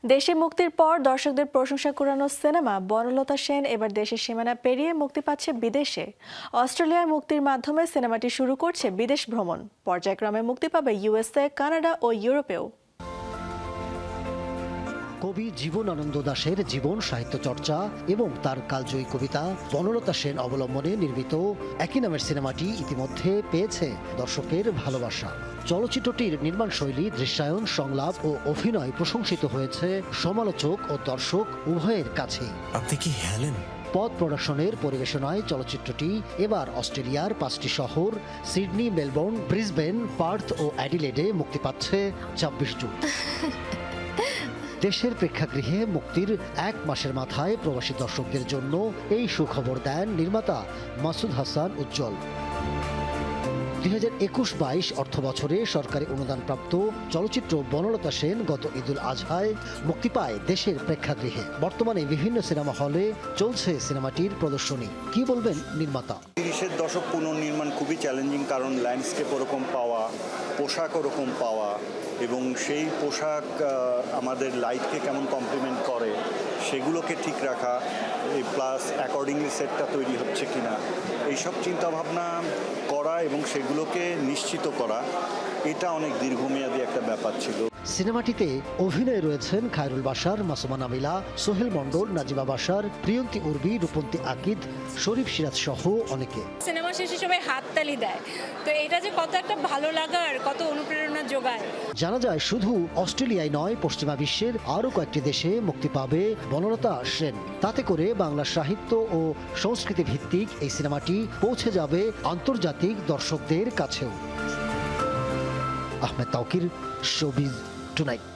দেশে মুক্তির পর দর্শকদের প্রশংসা কুড়ানো সিনেমা বনলতা সেন এবার দেশের সীমানা পেরিয়ে মুক্তি পাচ্ছে বিদেশে। অস্ট্রেলিয়ায় মুক্তির মাধ্যমে সিনেমাটি শুরু করছে বিদেশ ভ্রমণ। পর্যায়ক্রমে মুক্তি পাবে ইউএসএ, কানাডা ও ইউরোপেও। কবি জীবনানন্দ দাশের জীবন সাহিত্য চর্চা এবং তার কালজয়ী কবিতা বনলতা সেন অবলম্বনে নির্মিত একই নামের সিনেমাটি ইতিমধ্যে পেয়েছে দর্শকের ভালোবাসা। চলচ্চিত্রটির নির্মাণশৈলী, দৃশ্যায়ন, সংলাপ ও অভিনয় প্রশংসিত হয়েছে সমালোচক ও দর্শক উভয়ের কাছেই। আপনি কি হেলেন? পথ প্রোডাকশনের পরিবেশনায় চলচ্চিত্রটি এবার অস্ট্রেলিয়ার 5টি শহর সিডনি, মেলবোর্ন, ব্রিসবেন, পার্থ ও অ্যাডিলেডে মুক্তি পাচ্ছে 26 জুন। দেশের প্রেক্ষাগৃহে মুক্তির 1 মাসের মাথায় প্রবাসী দর্শকদের জন্য এই সুখবর দেন নির্মাতা মাসুদ হাসান উজ্জ্বল। 2021-22 অর্থ বছরে সরকারি অনুদানপ্রাপ্ত চলচ্চিত্র বনলতা সেন গত ঈদুল আজহায় মুক্তি পায় দেশের প্রেক্ষাগৃহে। বর্তমানে বিভিন্ন সিনেমা হলে চলছে সিনেমাটির প্রদর্শনী। কি বলবেন নির্মাতা? 30-এর দশক পুনর্নির্মাণ খুবই চ্যালেঞ্জিং, কারণ ল্যান্ডস্কেপ ওরকম পাওয়া, পোশাক ওরকম পাওয়া এবং সেই পোশাক আমাদের লাইফকে কেমন কমপ্লিমেন্ট করে সেগুলোকে ঠিক রাখা, প্লাস অ্যাকর্ডিংলি সেটটা তৈরি হচ্ছে কিনা, এইসব চিন্তাভাবনা করা এবং সেগুলোকে নিশ্চিত করা, এটা অনেক দীর্ঘমেয়াদী একটা ব্যাপার ছিল। সিনেমাটিতে অভিনয়ে রয়েছেন খায়রুল বাশার, মাসুমা নামিলা, সোহেল মণ্ডল, নাজিবা বাশার, প্রিয়ন্তী উর্বি, রূপন্তী আকিদ, শরীফ সিরাজ সহ অনেকে। সিনেমা শেষে সবাই হাততালি দেয়, তো এটা যে কত একটা ভালো লাগার, কত অনুপ্রেরণা যোগায়। জানা যায় শুধু অস্ট্রেলিয়ায় নয়, পশ্চিমা বিশ্বের আরও কয়েকটি দেশে মুক্তি পাবে বনলতা সেন। তাতে করে বাংলা সাহিত্য ও সংস্কৃতি ভিত্তিক এই সিনেমাটি পৌঁছে যাবে আন্তর্জাতিক দর্শকদের কাছেও। Ahmed Tauquir, showbiz tonight.